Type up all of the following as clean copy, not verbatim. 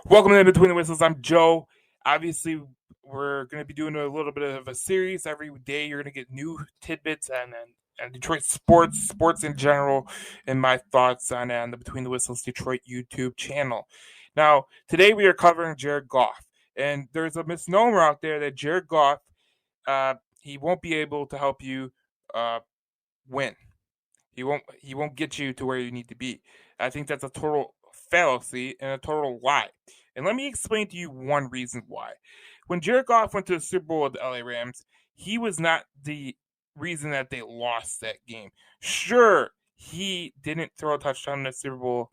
Welcome to Between the Whistles. I'm Joe. Obviously, we're going to be doing a little bit of a series every day. You're going to get new tidbits and Detroit sports in general, and my thoughts on the Between the Whistles Detroit YouTube channel. Now, today we are covering Jared Goff, and there's a misnomer out there that Jared Goff, he won't be able to help you win. He won't get you to where you need to be. I think that's a total fallacy and a total lie. And let me explain to you one reason why. When Jared Goff went to the Super Bowl with the LA Rams, he was not the reason that they lost that game. Sure, he didn't throw a touchdown in the Super Bowl.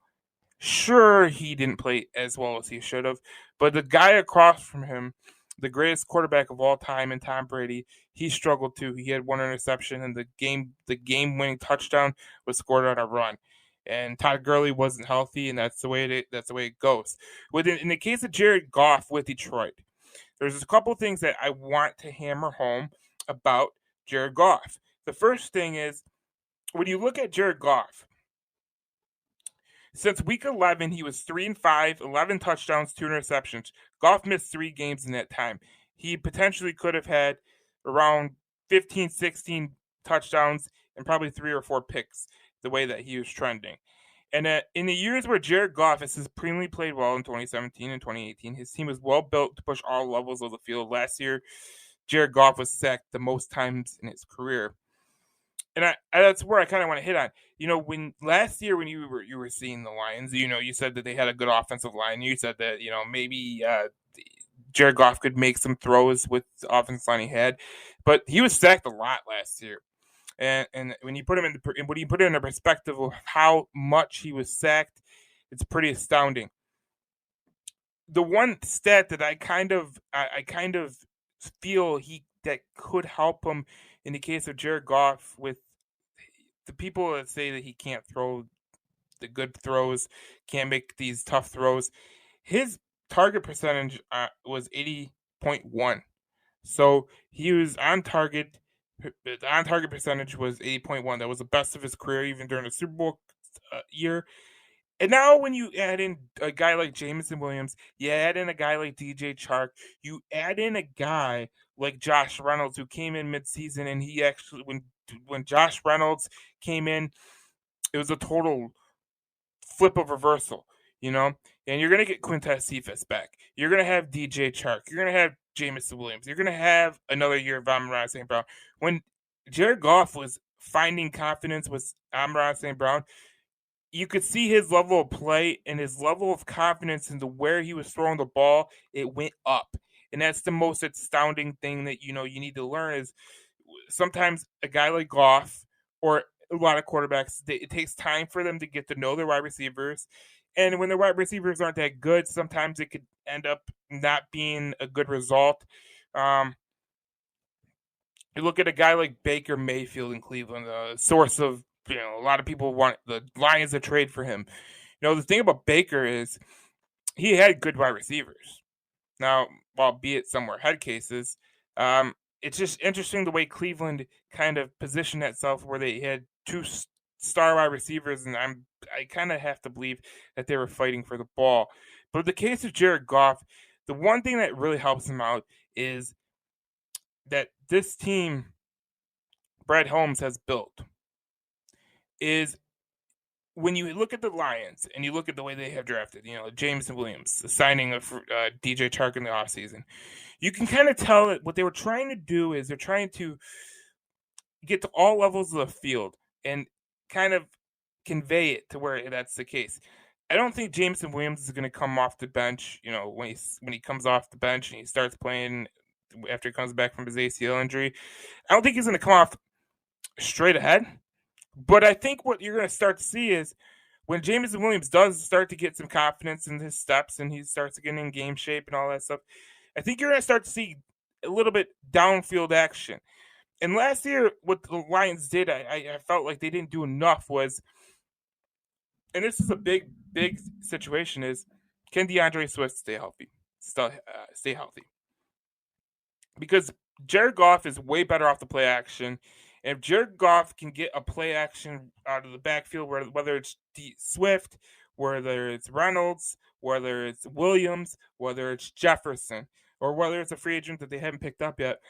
Sure, he didn't play as well as he should have. But the guy across from him, the greatest quarterback of all time in Tom Brady, he struggled too. He had one interception, and the game winning touchdown was scored on a run. And Todd Gurley wasn't healthy, and that's the way it goes. In the case of Jared Goff with Detroit, there's a couple things that I want to hammer home about Jared Goff. The first thing is, when you look at Jared Goff, since week 11, he was 3-5, 11 touchdowns, 2 interceptions. Goff missed 3 games in that time. He potentially could have had around 15, 16 touchdowns and probably 3 or 4 picks the way that he was trending. And in the years where Jared Goff has supremely played well in 2017 and 2018, his team was well built to push all levels of the field. Last year, Jared Goff was sacked the most times in his career. And that's where I kind of want to hit on. When last year when you were seeing the Lions, you said that they had a good offensive line. You said that maybe Jared Goff could make some throws with the offensive line he had, but he was sacked a lot last year. And when you put him in the perspective of how much he was sacked, it's pretty astounding. The one stat that I kind of feel that could help him in the case of Jared Goff, with the people that say that he can't throw the good throws, can't make these tough throws, his target percentage was 80.1. So he was on target. The on target percentage was 80.1. That was the best of his career, even during the Super Bowl year. And now when you add in a guy like Jameson Williams, you add in a guy like DJ Chark, you add in a guy like Josh Reynolds, who came in midseason, and he actually, when Josh Reynolds came in, it was a total flip of reversal, and you're going to get Quintez Cephas back. You're going to have DJ Chark. You're going to have Jameson Williams. You're going to have another year of Amon-Ra St. Brown. When Jared Goff was finding confidence with Amon-Ra St. Brown, you could see his level of play and his level of confidence into where he was throwing the ball. It went up. And that's the most astounding thing that, you need to learn is sometimes a guy like Goff or a lot of quarterbacks, it takes time for them to get to know their wide receivers. And when the wide receivers aren't that good, sometimes it could end up not being a good result. You look at a guy like Baker Mayfield in Cleveland, a source of, a lot of people want the Lions to trade for him. The thing about Baker is he had good wide receivers. Now, albeit some were head cases, it's just interesting the way Cleveland kind of positioned itself where they had 2 star wide receivers, and I kind of have to believe that they were fighting for the ball. But in the case of Jared Goff, the one thing that really helps him out is that this team Brad Holmes has built is when you look at the Lions and you look at the way they have drafted, Jameson Williams, the signing of DJ Chark in the offseason, you can kind of tell that what they were trying to do is they're trying to get to all levels of the field and kind of convey it to where that's the case. I don't think Jameson Williams is going to come off the bench, when he comes off the bench and he starts playing after he comes back from his ACL injury. I don't think he's going to come off straight ahead. But I think what you're going to start to see is when Jameson Williams does start to get some confidence in his steps and he starts to get in game shape and all that stuff, I think you're going to start to see a little bit downfield action. And last year, what the Lions did, I felt like they didn't do enough was, and this is a big situation, is can DeAndre Swift stay healthy? Stay healthy. Because Jared Goff is way better off the play action. And if Jared Goff can get a play action out of the backfield, whether it's Swift, whether it's Reynolds, whether it's Williams, whether it's Jefferson, or whether it's a free agent that they haven't picked up yet.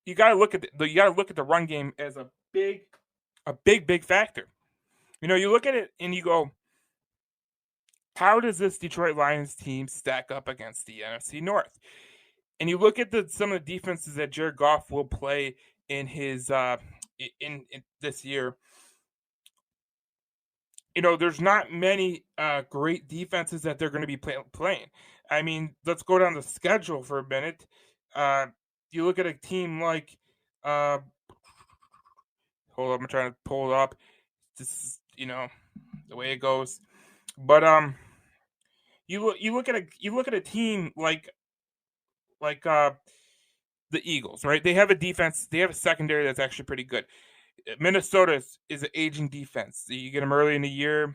You got to look at the run game as a big factor. You look at it and you go, how does this Detroit Lions team stack up against the NFC North? And you look at some of the defenses that Jared Goff will play in his in this year. There's not many great defenses that they're going to be playing. I mean, let's go down the schedule for a minute. You look at a team like, hold up, I'm trying to pull it up. This is, the way it goes. But you look at a team like the Eagles, right? They have a defense. They have a secondary that's actually pretty good. Minnesota is an aging defense. You get them early in the year.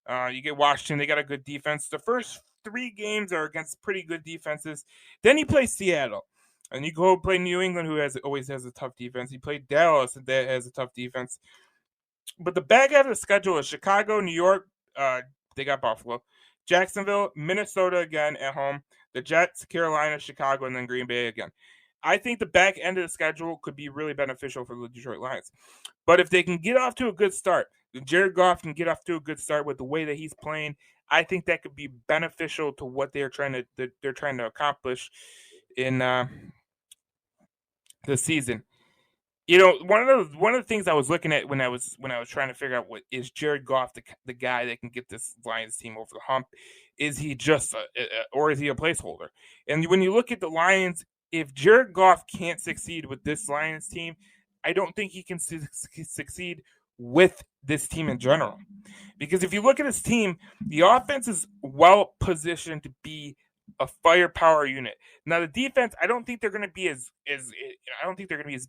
You get Washington. They got a good defense. The first 3 games are against pretty good defenses. Then you play Seattle. And you go play New England, who always has a tough defense. You play Dallas, that has a tough defense. But the back half of the schedule is Chicago, New York. They got Buffalo. Jacksonville, Minnesota again at home. The Jets, Carolina, Chicago, and then Green Bay again. I think the back end of the schedule could be really beneficial for the Detroit Lions. But if they can get off to a good start, Jared Goff can get off to a good start with the way that he's playing, I think that could be beneficial to what they're trying to accomplish in the season. One of the things I was looking at when I was trying to figure out what is Jared Goff the guy that can get this Lions team over the hump? Is he just or is he a placeholder? And when you look at the Lions, if Jared Goff can't succeed with this Lions team, I don't think he can succeed with this team in general. Because if you look at his team, the offense is well positioned to be a firepower unit. Now the defense, I don't think they're going to be as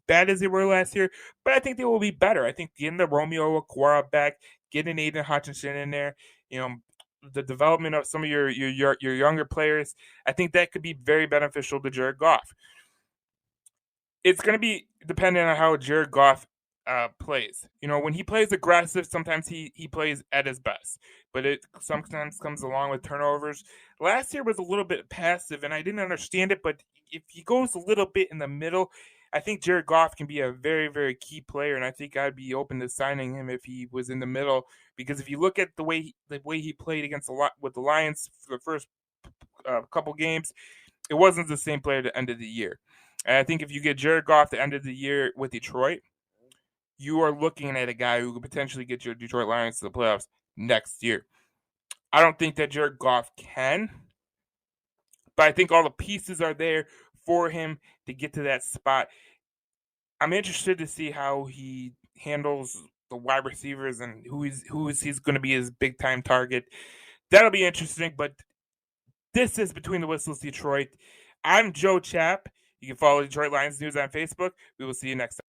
bad as they were last year, but I think they will be better. I think getting the Romeo Okwara back, getting Aiden Hutchinson in there, the development of some of your younger players, I think that could be very beneficial to Jared Goff. It's going to be dependent on how Jared Goff plays. When he plays aggressive, sometimes he plays at his best, but it sometimes comes along with turnovers. Last year was a little bit passive, and I didn't understand it, but if he goes a little bit in the middle, I think Jared Goff can be a very, very key player, and I think I'd be open to signing him if he was in the middle, because if you look at the way he played with the Lions for the first couple games, it wasn't the same player at the end of the year. And I think if you get Jared Goff at the end of the year with Detroit, you are looking at a guy who could potentially get your Detroit Lions to the playoffs next year. I don't think that Jared Goff can, but I think all the pieces are there for him to get to that spot. I'm interested to see how he handles the wide receivers and who he's going to be his big time target. That'll be interesting, but this is Between the Whistles Detroit. I'm Joe Chapp. You can follow Detroit Lions News on Facebook. We will see you next time.